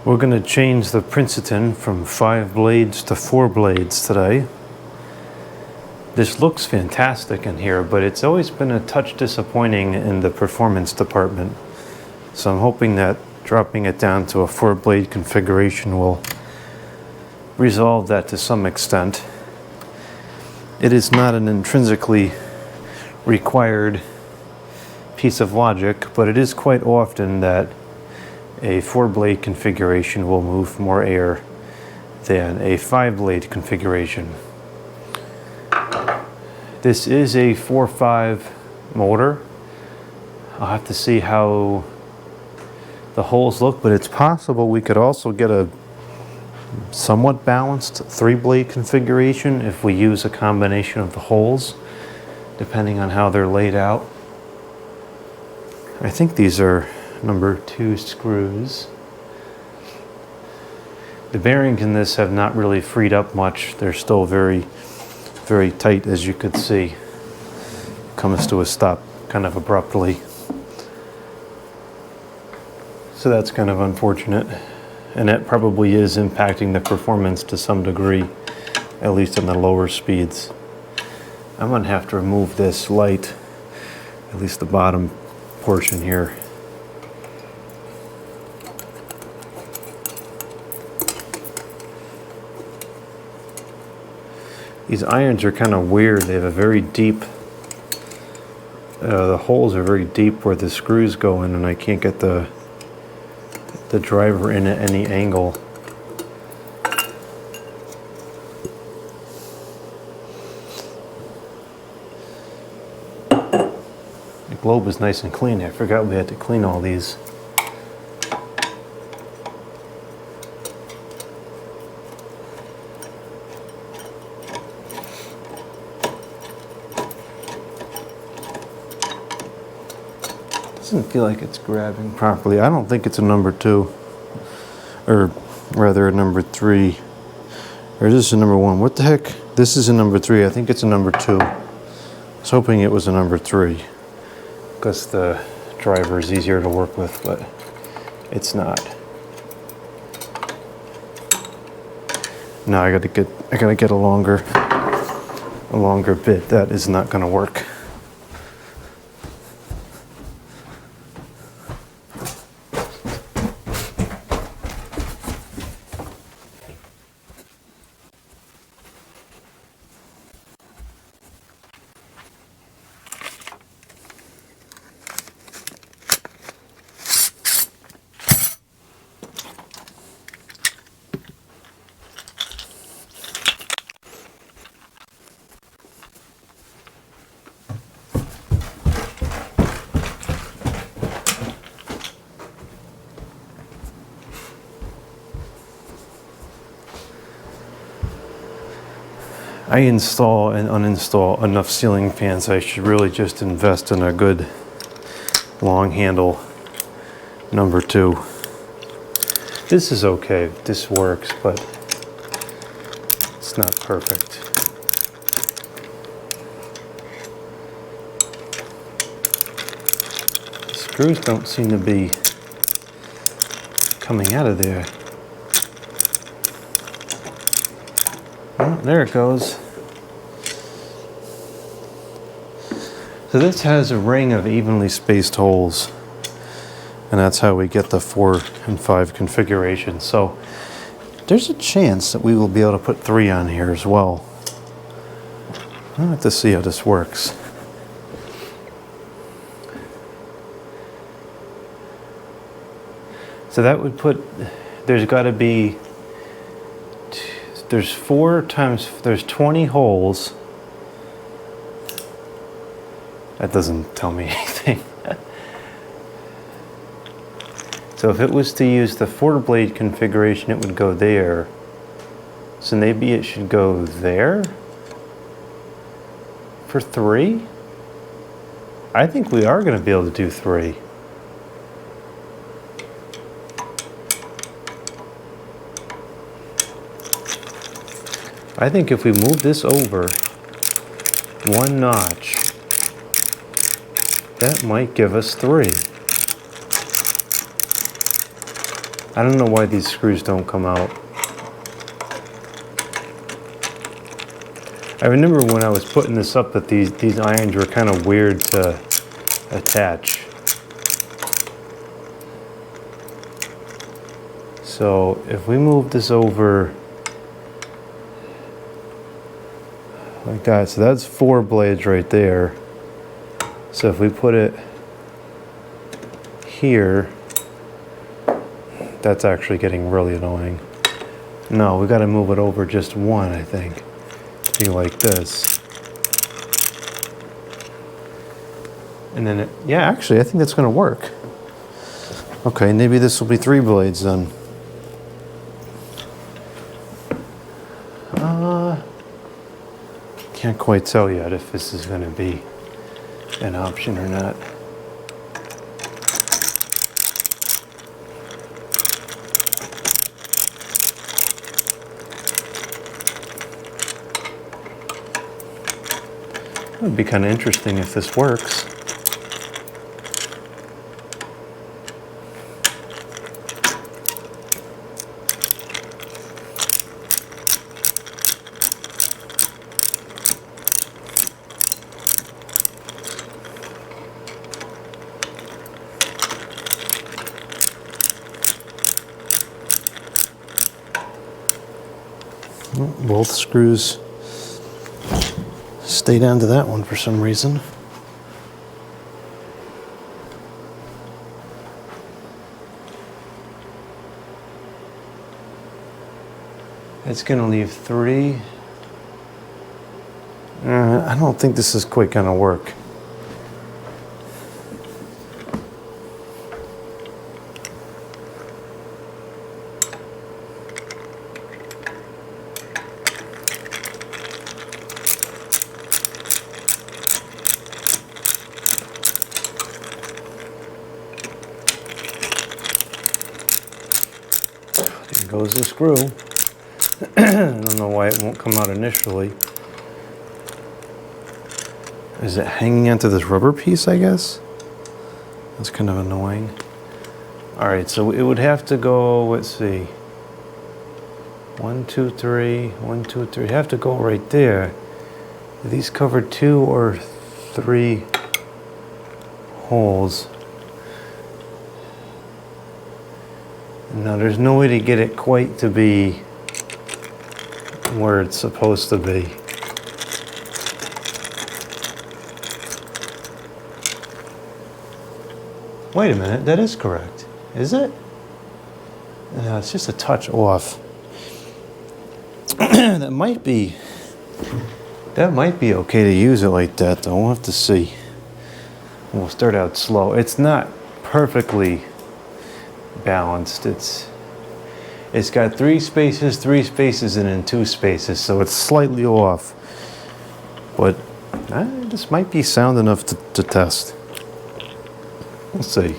We're going to change the Princeton from 5 blades to 4 blades today. This looks fantastic in here, but it's always been a touch disappointing in the performance department. So I'm hoping that dropping it down to a 4 blade configuration will resolve that to some extent. It is not an intrinsically required piece of logic, but it is quite often that a 4 blade configuration will move more air than a 5 blade configuration. This is a 4.5 motor. I'll have to see how the holes look, but it's possible we could also get a somewhat balanced 3 blade configuration if we use a combination of the holes, depending on how they're laid out. I think these are number 2 screws. The bearings in this have not really freed up much. They're still very tight, as you could see. Comes to a stop kind of abruptly. So that's kind of unfortunate. And that probably is impacting the performance to some degree, at least in the lower speeds. I'm going to have to remove this light, at least the bottom portion here. These irons are kind of weird. They have a very deep, the holes are very deep where the screws go in, and I can't get the driver in at any angle. The globe is nice and clean. I forgot we had to clean all these. Doesn't feel like it's grabbing properly. I don't think it's a number 2, or rather a number 3, or is this a number 1? What the heck? This is a number 3. I think it's a number 2. I was hoping it was a number 3 because the driver is easier to work with, but it's not. No, I gotta get a longer bit. That is not gonna work. I install and uninstall enough ceiling fans. I should really just invest in a good long handle number 2. This is okay, this works, but it's not perfect. The screws don't seem to be coming out of there. Oh, there it goes. So this has a ring of evenly spaced holes, and that's how we get the 4 and 5 configuration. So there's a chance that we will be able to put 3 on here as well. I'll have to see how this works. So that would put, there's got to be, there's 4 times, there's 20 holes. That doesn't tell me anything. So if it was to use the 4 blade configuration, it would go there. So maybe it should go there for 3? I think we are going to be able to do 3. I think if we move this over 1 notch, that might give us 3. I don't know why these screws don't come out. I remember when I was putting this up that these irons were kind of weird to attach. So if we move this over like that, so that's 4 blades right there. So if we put it here, that's actually getting really annoying. No, we got to move it over just one, I think. Be like this. And then yeah, actually, I think that's going to work. Okay, maybe this will be 3 blades then. Can't quite tell yet if this is going to be an option or not. It would be kind of interesting if this works. Both screws stay down to that one for some reason. It's going to leave 3. I don't think this is quite going to work. There goes the screw. I don't know why it won't come out initially. Is it hanging onto this rubber piece, I guess? That's kind of annoying. Alright, so it would have to go, let's see. 1, 2, 3, 1, 2, 3. It'd have to go right there. Are these covered 2 or 3 holes? No, there's no way to get it quite to be where it's supposed to be. Wait a minute, that is correct. Is it? No, it's just a touch off. That might be okay to use it like that though. We'll have to see. We'll start out slow. It's not perfectly balanced. It's got 3 spaces, and then 2 spaces, so it's slightly off. But this might be sound enough to test. We'll see.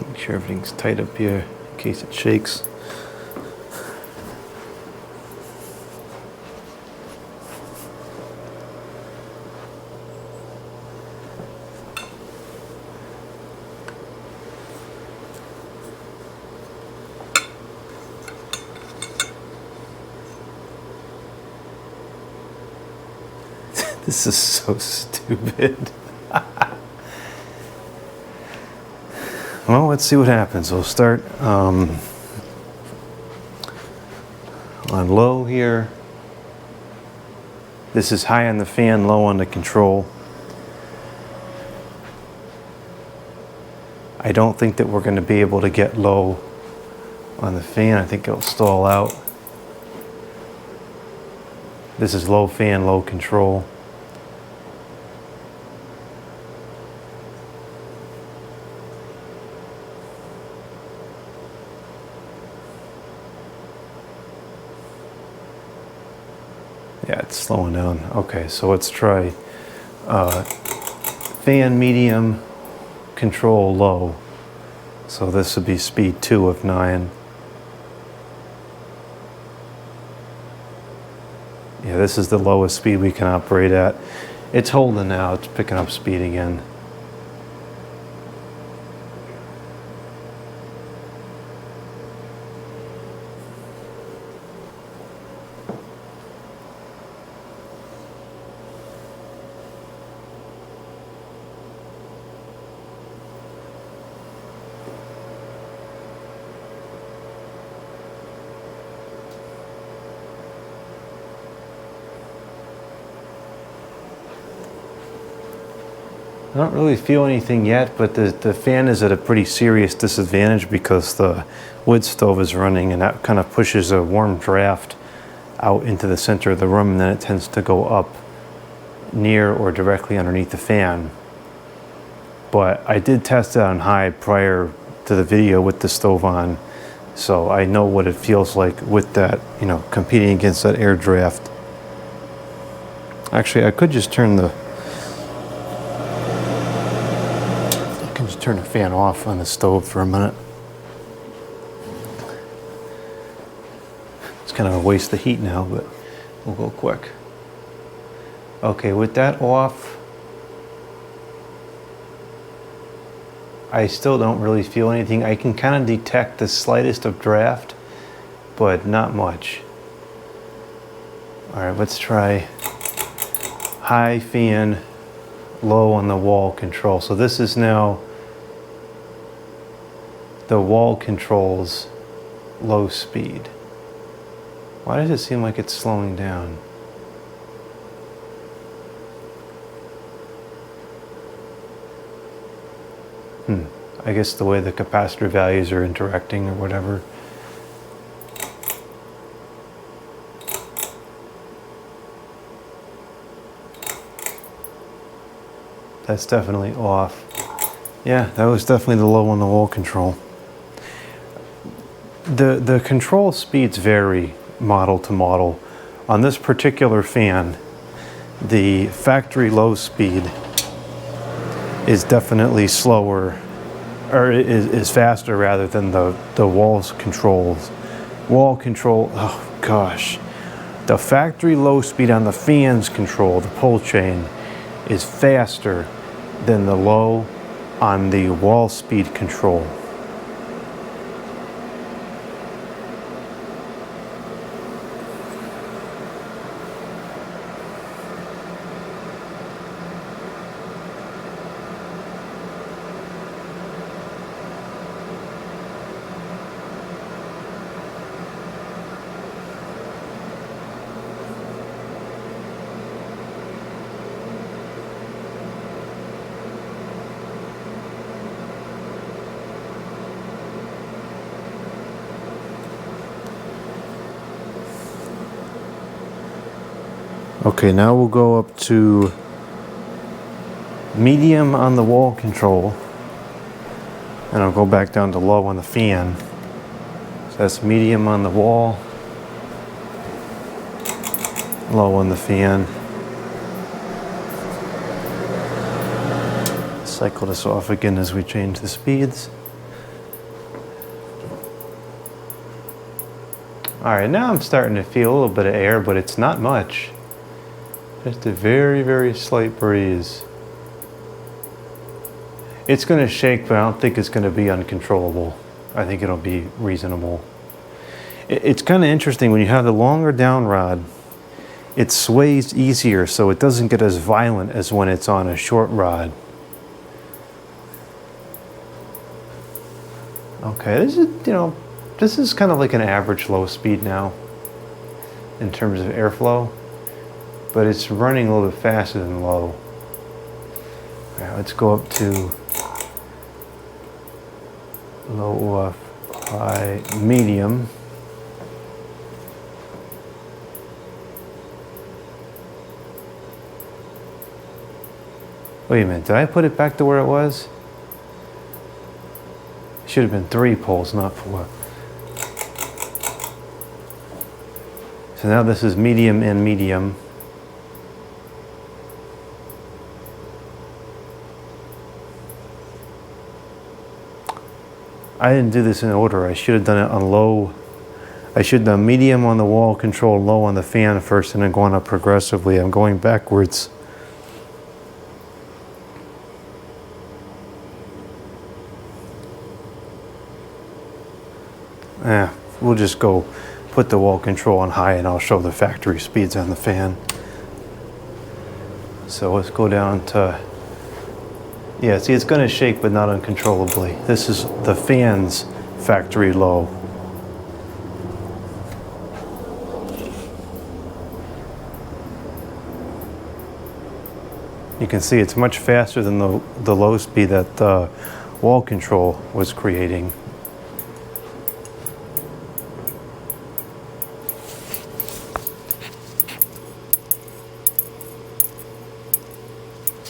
Make sure everything's tight up here in case it shakes. This is so stupid. Well, let's see what happens. We'll start on low here. This is high on the fan, low on the control. I don't think that we're going to be able to get low on the fan. I think it'll stall out. This is low fan, low control. Yeah, it's slowing down. Okay, so let's try fan medium, control low. So this would be speed 2 of 9. Yeah, this is the lowest speed we can operate at. It's holding now, it's picking up speed again. I don't really feel anything yet, but the fan is at a pretty serious disadvantage because the wood stove is running, and that kind of pushes a warm draft out into the center of the room, and then it tends to go up near or directly underneath the fan. But I did test it on high prior to the video with the stove on, so I know what it feels like with that, you know, competing against that air draft. Actually, I could just turn the fan off on the stove for a minute. It's kind of a waste of heat now, but we'll go quick. Okay, with that off, I still don't really feel anything. I can kind of detect the slightest of draft, but not much. All right, let's try high fan, low on the wall control. So this is now the wall controls low speed. Why does it seem like it's slowing down? I guess the way the capacitor values are interacting or whatever. That's definitely off. Yeah, that was definitely the low on the wall control. The control speeds vary model to model. On this particular fan, the factory low speed is definitely slower, or is faster rather than the wall's controls. Wall control, oh gosh. The factory low speed on the fan's control, the pull chain, is faster than the low on the wall speed control. Okay, now we'll go up to medium on the wall control, and I'll go back down to low on the fan. So that's medium on the wall, low on the fan. Cycle this off again as we change the speeds. All right, now I'm starting to feel a little bit of air, but it's not much. Just a very, very slight breeze. It's going to shake, but I don't think it's going to be uncontrollable. I think it'll be reasonable. It's kind of interesting when you have the longer down rod, it sways easier, so it doesn't get as violent as when it's on a short rod. Okay, this is, this is kind of like an average low speed now in terms of airflow. But it's running a little bit faster than low. All right, let's go up to low off, high, medium. Wait a minute, did I put it back to where it was? Should have been 3 poles, not 4. So now this is medium and medium. I didn't do this in order. I should have done it on low. I should have done medium on the wall control, low on the fan first, and then going up progressively. I'm going backwards. We'll just go put the wall control on high and I'll show the factory speeds on the fan. So let's go down to, yeah, see it's going to shake but not uncontrollably. This is the fan's factory low. You can see it's much faster than the low speed that the wall control was creating.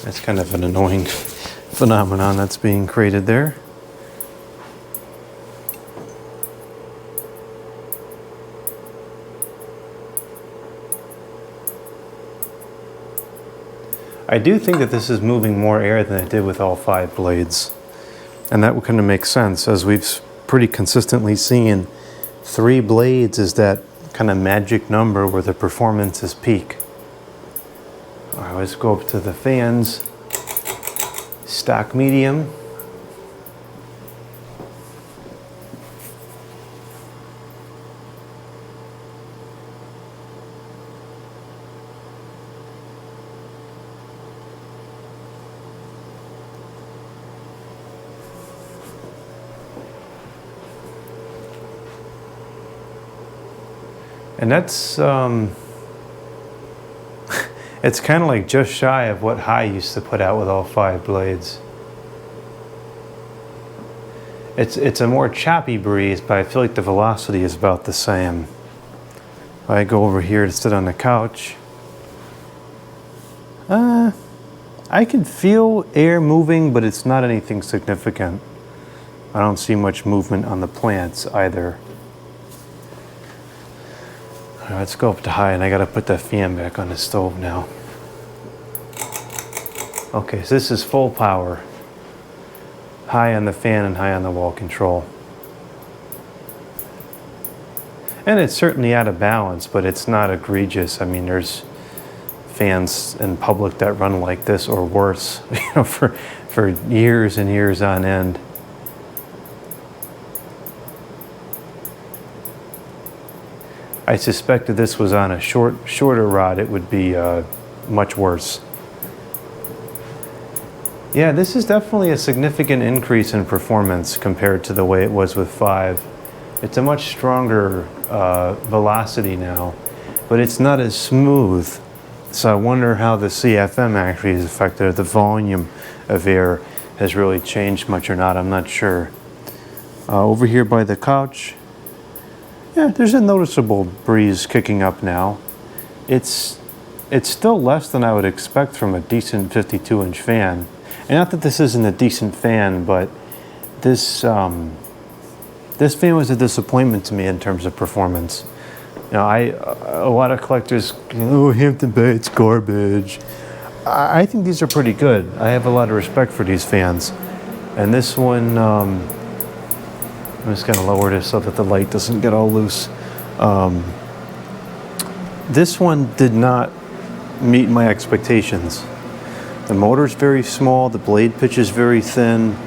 That's kind of an annoying phenomenon that's being created there. I do think that this is moving more air than it did with all 5 blades. And that would kind of make sense, as we've pretty consistently seen 3 blades is that kind of magic number where the performance is peak. All right, let's go up to the fans. Stock medium. And that's it's kind of like just shy of what high used to put out with all 5 blades. It's a more choppy breeze, but I feel like the velocity is about the same. If I go over here to sit on the couch, I can feel air moving, but it's not anything significant. I don't see much movement on the plants either. All right, let's go up to high, and I gotta put that fan back on the stove now. Okay, so this is full power. High on the fan and high on the wall control. And it's certainly out of balance, but it's not egregious. I mean, there's fans in public that run like this or worse, you know, for years and years on end. I suspect if this was on a shorter rod, it would be much worse. Yeah, this is definitely a significant increase in performance compared to the way it was with 5. It's a much stronger velocity now, but it's not as smooth. So I wonder how the CFM actually is affected, if the volume of air has really changed much or not. I'm not sure. Over here by the couch, yeah, there's a noticeable breeze kicking up now. It's still less than I would expect from a decent 52-inch fan. And not that this isn't a decent fan, but this fan was a disappointment to me in terms of performance. You know, a lot of collectors, oh, Hampton Bay, it's garbage. I think these are pretty good. I have a lot of respect for these fans. And this one, I'm just gonna lower this so that the light doesn't get all loose. This one did not meet my expectations. The motor's very small, the blade pitch is very thin,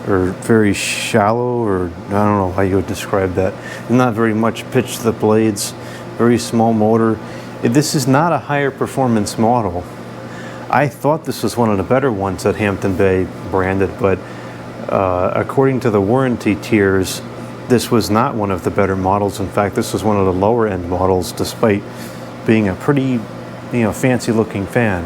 or very shallow, or I don't know how you would describe that. Not very much pitch to the blades, very small motor. This is not a higher performance model. I thought this was one of the better ones that Hampton Bay branded, but according to the warranty tiers, this was not one of the better models. In fact, this was one of the lower end models, despite being a pretty, fancy looking fan.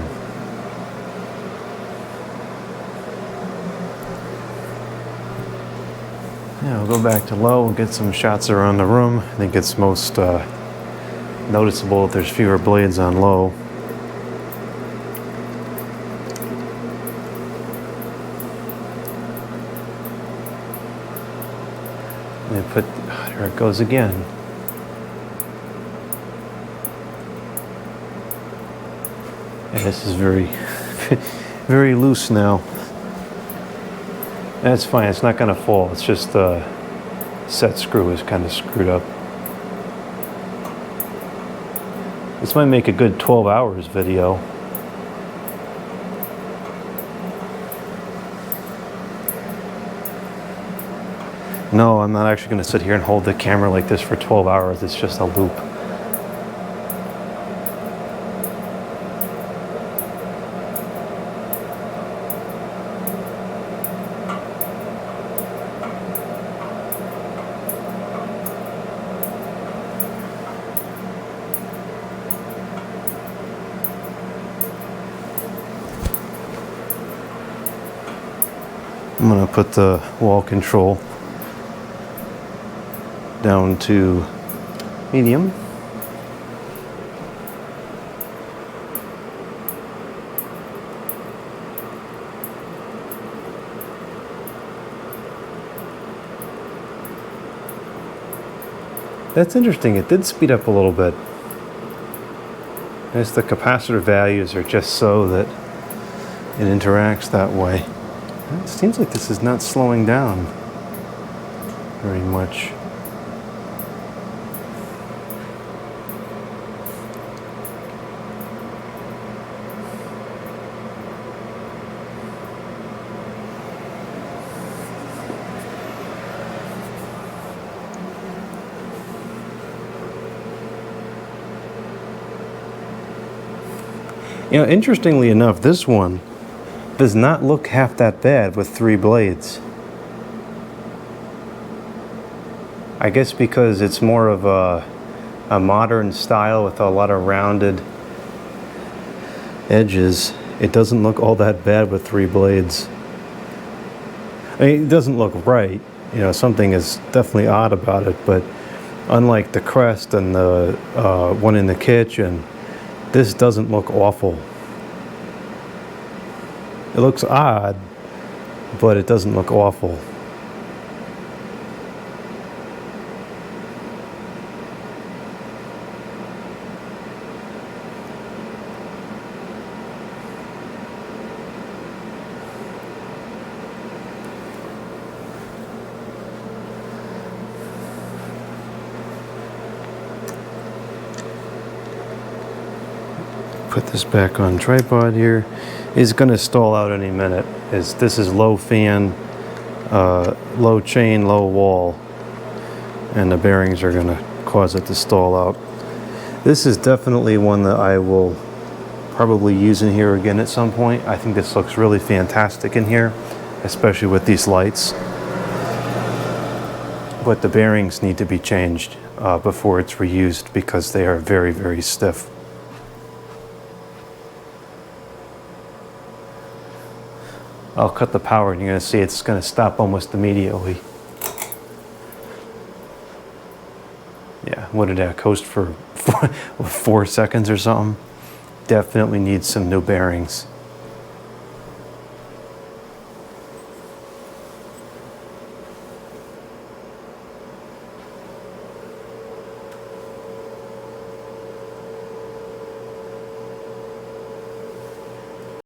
Yeah, we'll go back to low and get some shots around the room. I think it's most noticeable if there's fewer blades on low. And put, there it goes again. And this is very, very loose now. That's fine, it's not gonna fall. It's just the set screw is kind of screwed up. This might make a good 12 hours video. No, I'm not actually going to sit here and hold the camera like this for 12 hours. It's just a loop. I'm going to put the wall control down to medium. That's interesting, it did speed up a little bit. As the capacitor values are just so that it interacts that way. It seems like this is not slowing down very much. You know, interestingly enough, this one does not look half that bad with 3 blades. I guess because it's more of a modern style with a lot of rounded edges, it doesn't look all that bad with 3 blades. I mean, it doesn't look right. You know, something is definitely odd about it, but unlike the Crest and the one in the kitchen, this doesn't look awful. It looks odd, but it doesn't look awful. Put this back on tripod here. It's going to stall out any minute. This is low fan, low chain, low wall, and the bearings are going to cause it to stall out. This is definitely one that I will probably use in here again at some point. I think this looks really fantastic in here, especially with these lights. But the bearings need to be changed before it's reused because they are very, very stiff. I'll cut the power and you're going to see it's going to stop almost immediately. Yeah, what did that coast for 4 seconds or something? Definitely needs some new bearings.